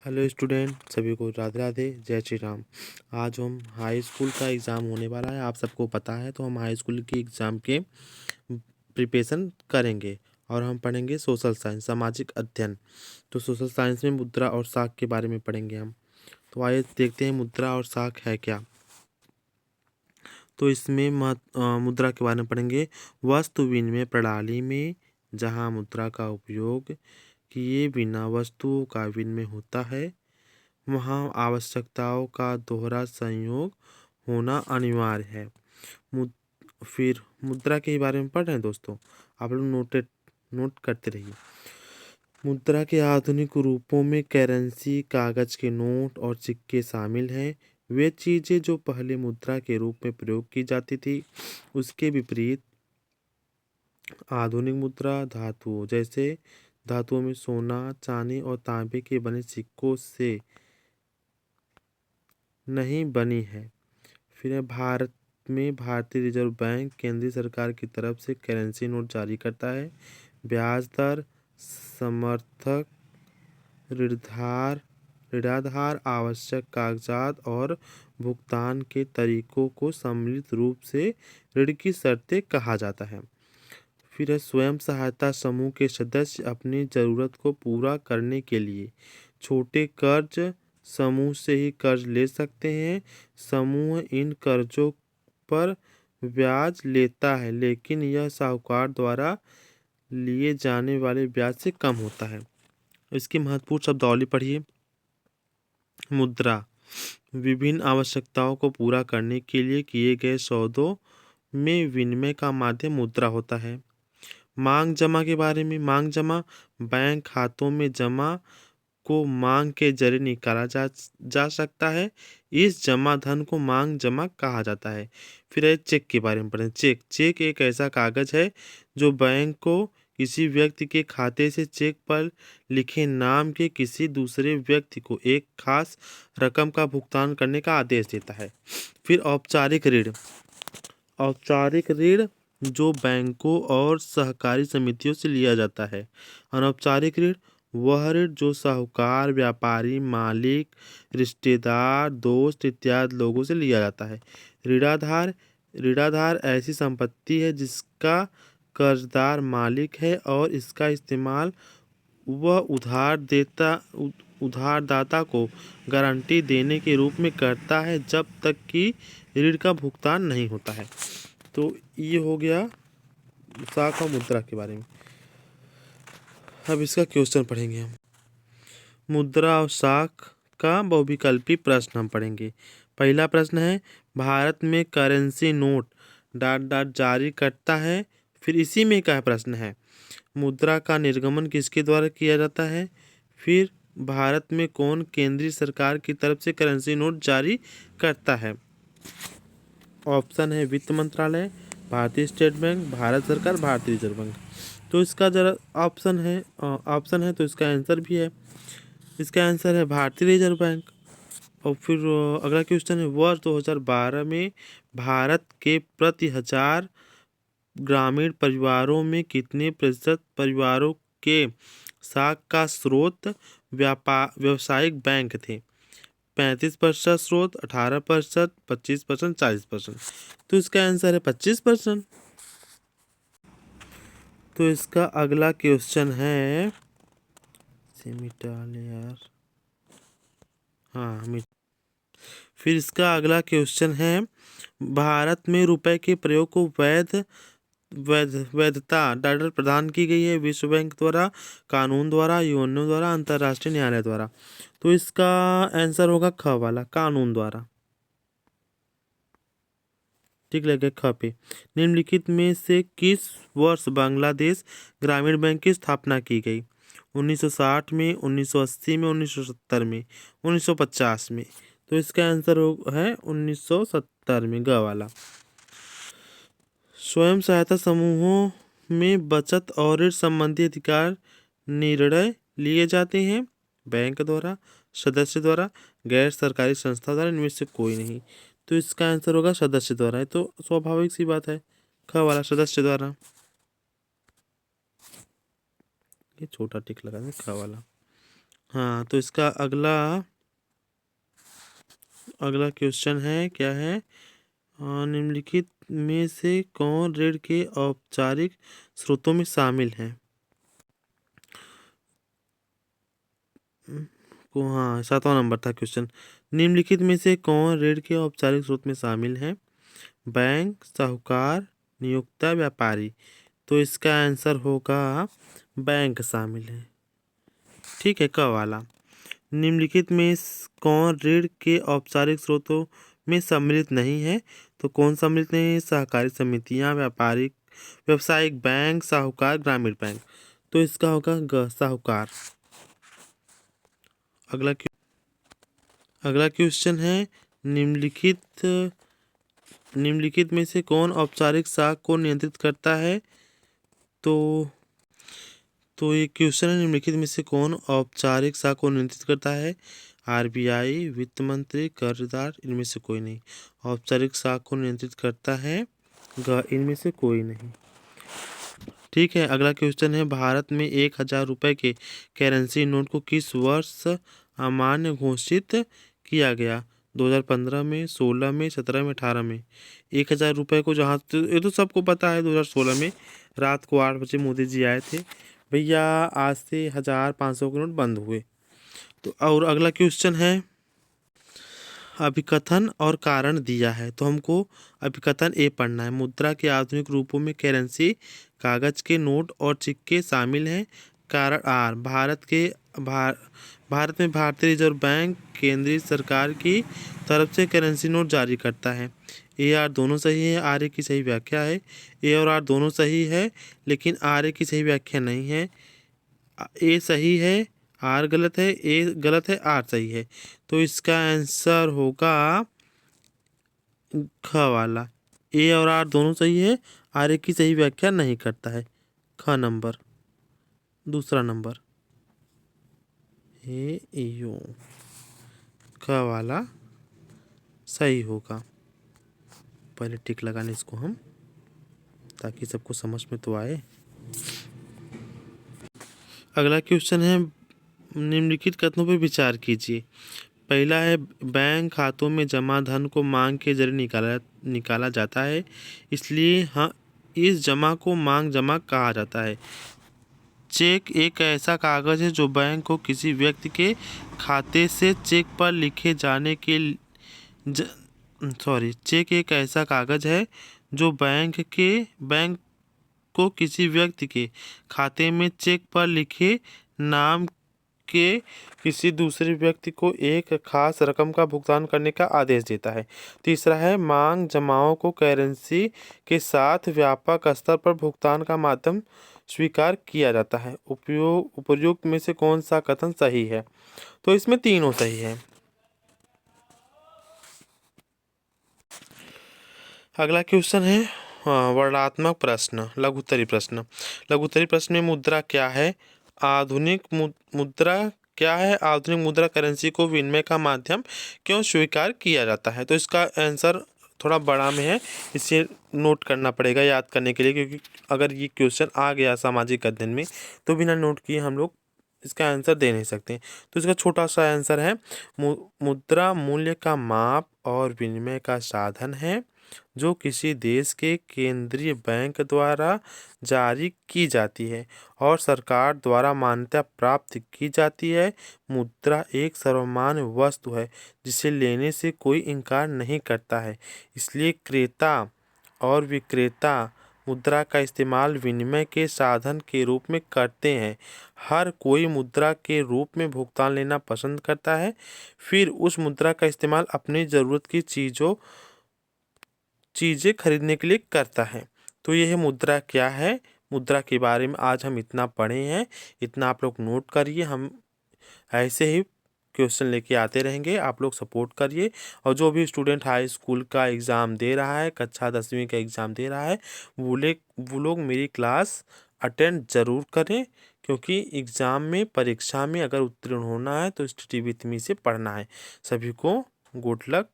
Hello student, सभी को राधे राधे, जय श्री राम। आज हम हाई स्कूल का एग्ज़ाम होने वाला है, आप सबको पता है। तो हम हाई स्कूल के एग्ज़ाम के प्रिपरेशन करेंगे और हम पढ़ेंगे सोशल साइंस, सामाजिक अध्ययन। तो सोशल साइंस में मुद्रा और साख के बारे में पढ़ेंगे हम। तो आइए देखते हैं मुद्रा और साख है क्या। तो इसमें मुद्रा के बारे में पढ़ेंगे। वस्तु विनिमय प्रणाली में जहाँ मुद्रा का उपयोग किए बिना वस्तुओं का विनिमय होता है, वहाँ आवश्यकताओं का दोहरा संयोग होना अनिवार्य है। फिर मुद्रा के बारे में पढ़ रहे हैं दोस्तों, आप लोग नोट करते रहिए। मुद्रा के आधुनिक रूपों में करेंसी, कागज के नोट और सिक्के शामिल हैं। वे चीज़ें जो पहले मुद्रा के रूप में प्रयोग की जाती थी, उसके विपरीत आधुनिक मुद्रा धातुओं में सोना, चांदी और तांबे के बने सिक्कों से नहीं बनी है। फिर भारत में भारतीय रिजर्व बैंक केंद्रीय सरकार की तरफ से करेंसी नोट जारी करता है। ब्याज दर, समर्थक, ऋणाधार, आवश्यक कागजात और भुगतान के तरीकों को सम्मिलित रूप से ऋण की शर्तें कहा जाता है। फिर है स्वयं सहायता समूह के सदस्य अपनी ज़रूरत को पूरा करने के लिए छोटे कर्ज समूह से ही कर्ज ले सकते हैं। समूह इन कर्जों पर ब्याज लेता है, लेकिन यह साहूकार द्वारा लिए जाने वाले ब्याज से कम होता है। इसकी महत्वपूर्ण शब्दावली पढ़िए। मुद्रा विभिन्न आवश्यकताओं को पूरा करने के लिए किए गए सौदों में विनिमय का माध्यम मुद्रा होता है। मांग जमा के बारे में, मांग जमा बैंक खातों में जमा को मांग के जरिए निकाला जा सकता है। इस जमा धन को मांग जमा कहा जाता है। फिर है चेक के बारे में पढ़ें। चेक एक ऐसा कागज है जो बैंक को किसी व्यक्ति के खाते से चेक पर लिखे नाम के किसी दूसरे व्यक्ति को एक खास रकम का भुगतान करने का आदेश देता है। फिर औपचारिक ऋण जो बैंकों और सहकारी समितियों से लिया जाता है। अनौपचारिक ऋण वह ऋण जो साहूकार, व्यापारी, मालिक, रिश्तेदार, दोस्त इत्यादि लोगों से लिया जाता है। ऋणाधार ऐसी संपत्ति है जिसका कर्जदार मालिक है और इसका इस्तेमाल वह उधारदाता को गारंटी देने के रूप में करता है जब तक कि ऋण का भुगतान नहीं होता है। तो ये हो गया साख और मुद्रा के बारे में। अब इसका क्वेश्चन पढ़ेंगे हम। मुद्रा और साख का बहुविकल्पी प्रश्न हम पढ़ेंगे। पहला प्रश्न है, भारत में करेंसी नोट ... जारी करता है। फिर इसी में क्या प्रश्न है, मुद्रा का निर्गमन किसके द्वारा किया जाता है। फिर भारत में कौन केंद्रीय सरकार की तरफ से करेंसी नोट जारी करता है। ऑप्शन है वित्त मंत्रालय, भारतीय स्टेट बैंक, भारत सरकार, भारतीय रिजर्व बैंक। तो इसका जरा ऑप्शन है तो इसका आंसर भी है। इसका आंसर है भारतीय रिजर्व बैंक। और फिर अगला क्वेश्चन है, वर्ष 2012 में भारत के प्रति 1000 ग्रामीण परिवारों में कितने प्रतिशत परिवारों के साख का स्रोत व्यावसायिक बैंक थे। 35% स्रोत, 18%, 25%, 40%। तो इसका आंसर है 25%। तो इसका अगला क्वेश्चन है, फिर इसका अगला क्वेश्चन है, भारत में रुपए के प्रयोग को वैधता प्रदान की गई है विश्व बैंक द्वारा, कानून द्वारा, यूएनओ द्वारा, अंतर्राष्ट्रीय न्यायालय द्वारा। तो इसका आंसर होगा ख वाला, कानून द्वारा। ठीक लगे ख पे। निम्नलिखित में से किस वर्ष बांग्लादेश ग्रामीण बैंक की स्थापना की गई। 1960 में, 1980 में, 1970 में, 1950 में। तो इसका आंसर है 1970 में, ग वाला। स्वयं सहायता समूहों में बचत और ऋण संबंधी अधिकार निर्णय लिए जाते हैं बैंक द्वारा, सदस्य द्वारा, गैर सरकारी संस्था द्वारा, इनमें से कोई नहीं। तो इसका आंसर होगा सदस्य द्वारा। है तो स्वाभाविक सी बात है, ख वाला, सदस्य द्वारा। ये छोटा टिक लगा दें, ख वाला। हाँ, तो इसका अगला क्वेश्चन है, क्या है? निम्नलिखित में से कौन ऋण के औपचारिक स्रोतों में शामिल है? हाँ, 7वां नंबर था क्वेश्चन। निम्नलिखित में से कौन ऋण के औपचारिक स्रोत में शामिल है? बैंक, साहूकार, नियोक्ता, व्यापारी। तो इसका आंसर होगा बैंक शामिल है। ठीक है, क वाला। निम्नलिखित में कौन ऋण के औपचारिक स्रोतों में सम्मिलित नहीं है? तो कौन सम्मिलित नहीं है? सहकारी समितियां, व्यापारिक व्यावसायिक बैंक, साहूकार, ग्रामीण बैंक। तो इसका होगा ग, साहूकार। अगला क्वेश्चन है, निम्नलिखित में से कौन औपचारिक साख को नियंत्रित करता है? तो ये क्वेश्चन है, निम्नलिखित में से कौन औपचारिक साख को नियंत्रित करता है? आरबीआई, वित्त मंत्री, कर्जदार, इनमें से कोई नहीं। औपचारिक साख को नियंत्रित करता है इनमें से कोई नहीं। ठीक है, अगला क्वेश्चन है, भारत में 1,000 रुपये के करेंसी नोट को किस वर्ष अमान्य घोषित किया गया? 2015 में, 16 में, 17 में, 18 में। 1,000 रुपये को जहाँ ये तो सबको पता है, 2016 में रात को 8 बजे मोदी जी आए थे, भैया आज से 1,500 के नोट बंद हुए। तो और अगला क्वेश्चन है, अभिकथन और कारण दिया है, तो हमको अभिकथन ए पढ़ना है। मुद्रा के आधुनिक रूपों में करेंसी, कागज के नोट और सिक्के शामिल हैं। कारण आर, भारत में भारतीय रिजर्व बैंक केंद्रीय सरकार की तरफ से करेंसी नोट जारी करता है। ए आर दोनों सही है, आर ए की सही व्याख्या है। ए और आर दोनों सही है, लेकिन आर ए की सही व्याख्या नहीं है। ए सही है, आर गलत है, ए गलत है, आर सही है। तो इसका आंसर होगा ख वाला। ए और आर दोनों सही है, आर ए की सही व्याख्या नहीं करता है। ख नंबर, दूसरा नंबर ए यू, ख वाला सही होगा। पहले टिक लगाने इसको हम, ताकि सबको समझ में तो आए। अगला क्वेश्चन है, निम्नलिखित कथनों पर विचार कीजिए। पहला है, बैंक खातों में जमा धन को मांग के जरिए निकाला जाता है, इसलिए हाँ इस जमा को मांग जमा कहा जाता है। चेक एक ऐसा कागज है जो बैंक को किसी व्यक्ति के खाते से चेक पर लिखे जाने के चेक एक ऐसा कागज है जो बैंक को किसी व्यक्ति के खाते में चेक पर लिखे नाम के किसी दूसरे व्यक्ति को एक खास रकम का भुगतान करने का आदेश देता है। तीसरा है, मांग जमाओं को करेंसी के साथ व्यापक स्तर पर भुगतान का माध्यम स्वीकार किया जाता है। उपयुक्त में से कौन सा कथन सही है? तो इसमें तीनों सही है। अगला क्वेश्चन है, वर्णनात्मक प्रश्न, लघुत्तरी प्रश्न। लघुत्तरी प्रश्न में मुद्रा क्या है? आधुनिक मुद्रा क्या है? आधुनिक मुद्रा करेंसी को विनिमय का माध्यम क्यों स्वीकार किया जाता है? तो इसका आंसर थोड़ा बड़ा में है, इसे नोट करना पड़ेगा याद करने के लिए, क्योंकि अगर ये क्वेश्चन आ गया सामाजिक अध्ययन में तो बिना नोट किए हम लोग इसका आंसर दे नहीं सकते। तो इसका छोटा सा आंसर है, मुद्रा मूल्य का माप और विनिमय का साधन है जो किसी देश के केंद्रीय बैंक द्वारा जारी की जाती है और सरकार द्वारा मान्यता प्राप्त की जाती है। मुद्रा एक सर्वमान्य वस्तु है जिसे लेने से कोई इनकार नहीं करता है, इसलिए क्रेता और विक्रेता मुद्रा का इस्तेमाल विनिमय के साधन के रूप में करते हैं। हर कोई मुद्रा के रूप में भुगतान लेना पसंद करता है, फिर उस मुद्रा का इस्तेमाल अपनी ज़रूरत की चीज़ें खरीदने के लिए करता है। तो यह मुद्रा क्या है? मुद्रा के बारे में आज हम इतना पढ़े हैं, इतना आप लोग नोट करिए। हम ऐसे ही क्वेश्चन लेके आते रहेंगे, आप लोग सपोर्ट करिए। और जो भी स्टूडेंट हाई स्कूल का एग्ज़ाम दे रहा है, कक्षा 10वीं का एग्ज़ाम दे रहा है, वो लोग मेरी क्लास अटेंड ज़रूर करें, क्योंकि एग्ज़ाम में, परीक्षा में अगर उत्तीर्ण होना है तो स्टडी विथ मी से पढ़ना है। सभी को गुड लक।